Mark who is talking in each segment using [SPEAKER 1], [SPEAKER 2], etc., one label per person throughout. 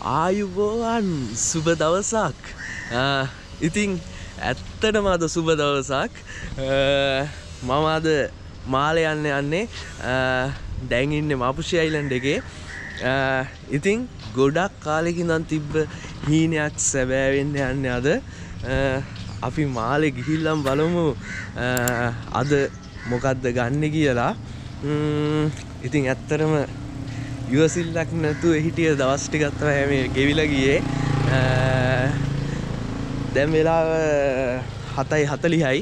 [SPEAKER 1] ආයුබෝවන් සුබ දවසක්. ඉතින් ඇත්තටම අද සුබ දවසක්. මම අද මාලේ යන්නේ දැන් ඉන්නේ Maafushi Island එකේ. ඉතින් ගොඩක් කාලෙකින් ඉඳන් තිබ්බ හීනයක් සැබෑවෙන්න යන්නේ අද. අපි මාලේ ගිහිල්ලම් බලමු අද මොකද්ද ගන්න කියලා. ඉතින් ඇත්තටම ඉවසිල්ලක් නැතුව හිටිය දවස් ටිකක් තමයි මේ ගෙවිලා ගියේ. දැන් වෙලාව 7:40යි.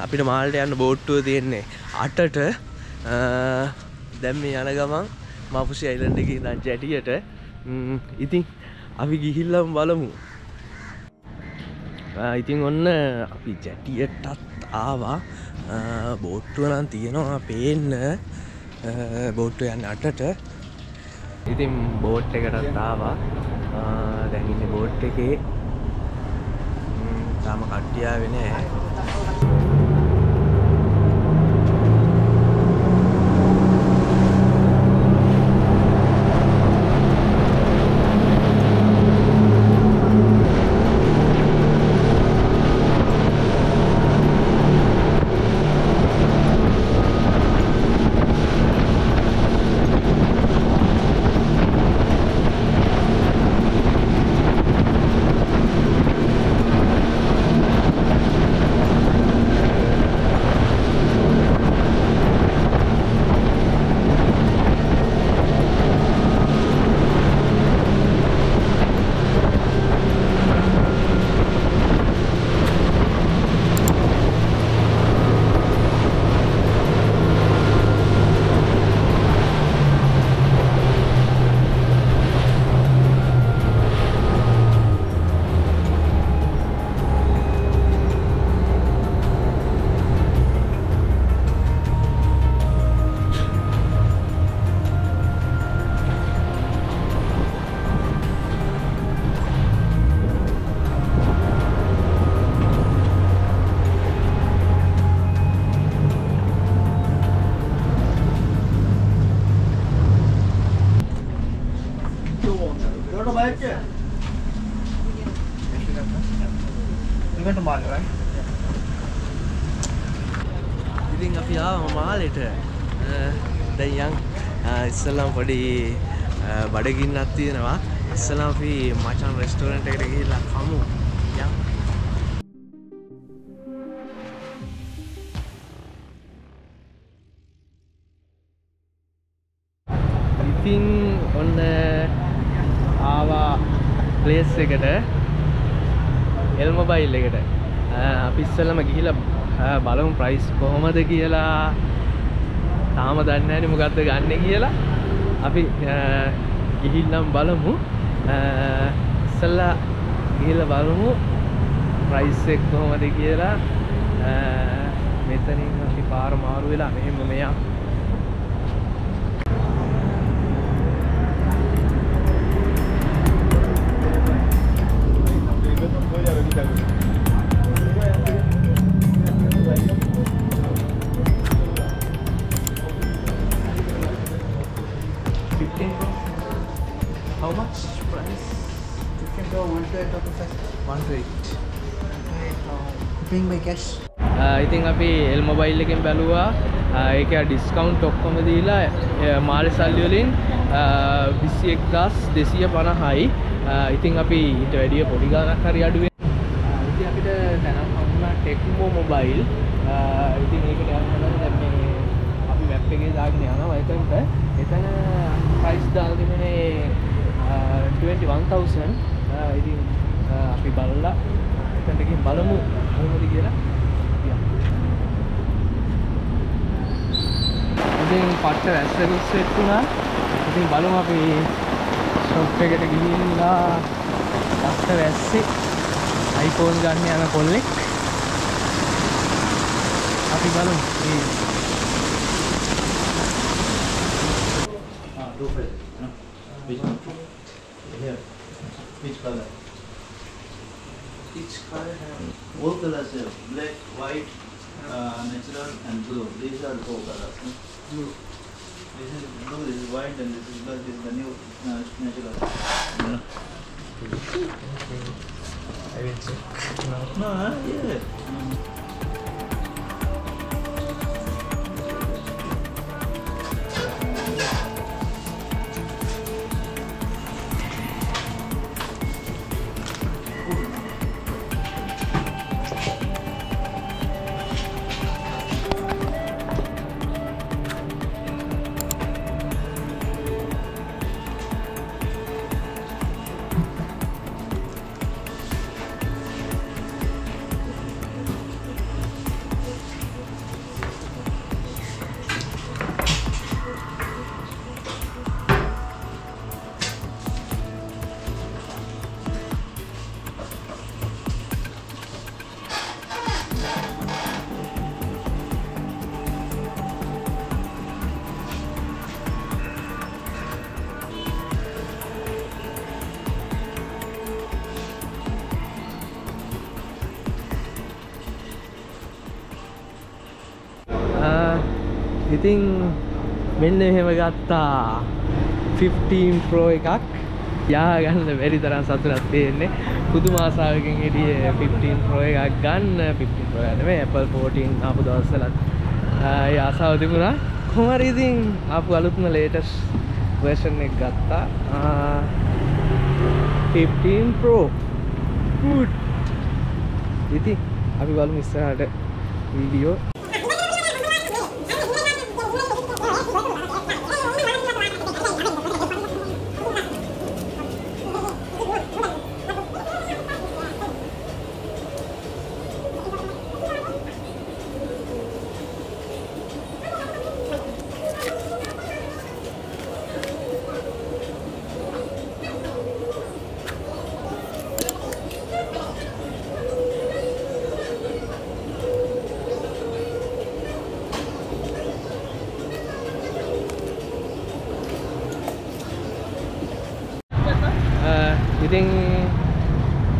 [SPEAKER 1] අපිට මාල්ට යන්න බෝට්ටුව තියෙන්නේ 8ට. දැන් මේ යන ගමන් Maafushi Island එකේ ඉඳන් ජැටියට. ඉතින් අපි ගිහිල්ලම බලමු. ඉතින් ඔන්න අපි ජැටියටත් ආවා. බෝට්ටුව නම් තියෙනවා පේන්න. බෝට්ටුව යන්නේ 8ට. ඉතින් බෝට් එකටත් ආවා. දැන් ඉන්නේ බෝට් එකේ. තාම කට්ටිය ආවේ නැහැ. ඉතින් අපි ආවා මාලෙට. දැන් යන් ඉස්සෙල්ලාම පොඩි බඩගින්නක් තියෙනවා. ඉස්සෙල්ලාම අපි මචන් රෙස්ටෝරන්ට් එකට ගිහිල්ලා කමු. යන්. ඉතින් ඔන්න ආවා ප්ලේස් එකට. එල් මොබයිල් එකට. අපි ඉස්සෙල්ලාම ගිහිල්ලා බලමු ප්‍රයිස් කොහොමද කියලා. තාම දන්නේ නැහැ මොකද්ද ගන්න කියලා. අපි ගිහිල්ලාම බලමු. ඉස්සෙල්ලා ගිහිල්ලා බලමු ප්‍රයිස් එක කොහොමද කියලා. මෙතනින් අපි පාර මාරු වෙලා මෙහෙම මෙයා How much price?
[SPEAKER 2] You can go 1 to 8 of the first.
[SPEAKER 1] 1 to 8.
[SPEAKER 2] Paying by cash.
[SPEAKER 1] ඉතින් අපි එල් මොබයිල් එකෙන් බැලුවා. ඒකේ ඩිස්කවුන්ට් ඔක්කොම දීලා මාලේ සල්ලි වලින් 21250යි. ඉතින් අපි ඊට වැඩිය පොඩි ගාණක් හරි අඩු වෙනවා. ඉතින් අපිට දැනම හම්බුණා ටෙක්මෝ මොබයිල්. ඉතින් ඒකට යන්න දැන් මේ අපි මැප් එකේ දාගෙන යනවා. එතනට එතන ප්‍රයිස් දාලා තිබුණේ 21000. ඉතින් අපි බලලා එතනට ගිහින් බලමු කොහොමද කියලා. ඉතින් පට්ට රැස්සෙකුත් සෙට් වුණා. ඉතින් බලමු අපි ෂොප් එකට ගිහිල්ලා පට්ට රැස්සේ iPhone ගන්න යන කොල්ලෙක්. අපි බලමු.
[SPEAKER 3] Which color? Each color have all colors here. Black, white, natural and blue. These are the 4 colors.
[SPEAKER 2] Blue.
[SPEAKER 3] This is blue, this is white, and this is black. This is the new natural.
[SPEAKER 1] I will check.
[SPEAKER 3] No, yeah.
[SPEAKER 1] ඉතින් මෙන්න එහෙම ගත්තා 15 Pro එකක් යාගන්න බැරි තරම් සතුටක් තියෙන්නේ පුදුම ආසාවකින් හිටියේ 15 Pro එකක් ගන්න 15 Pro නෙමෙයි Apple 14 ආපු දවස්වලත් ඒ ආසාව තිබුණා කොහොම හරි ඉතින් ආපු අලුත්ම latest version එක ගත්තා 15 Pro good ඉතින් අපි බලමු ඉස්සරහට වීඩියෝ ඉතින්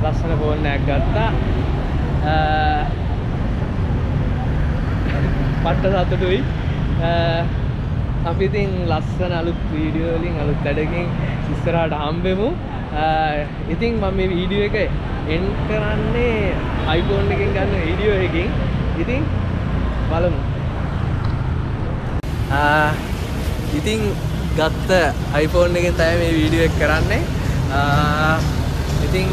[SPEAKER 1] ලස්සන ෆෝන් එකක් ගත්තා පට්ට සතුටුයි අපි ඉතින් ලස්සන අලුත් වීඩියෝ වලින් අලුත් වැඩකින් ඉස්සරහට හම්බෙමු ඉතින් මම මේ වීඩියෝ එක එන්ඩ් කරන්නේ iPhone එකෙන් ගන්න වීඩියෝ එකකින් ඉතින් බලමු ඉතින් ගත්ත iPhone එකෙන් තමයි මේ වීඩියෝ එක කරන්නේ ඉතින්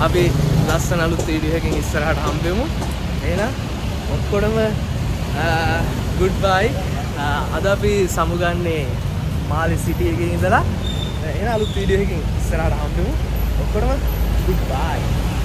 [SPEAKER 1] අපි ලස්සන අලුත් වීඩියෝ එකකින් ඉස්සරහට හම්බෙමු එහෙනම් ඔක්කොටම goodbye අද අපි සමුගන්නේ මාලි සිටි එකේ ඉඳලා එහෙනම් අලුත් වීඩියෝ එකකින් ඉස්සරහට හම්බෙමු ඔක්කොටම goodbye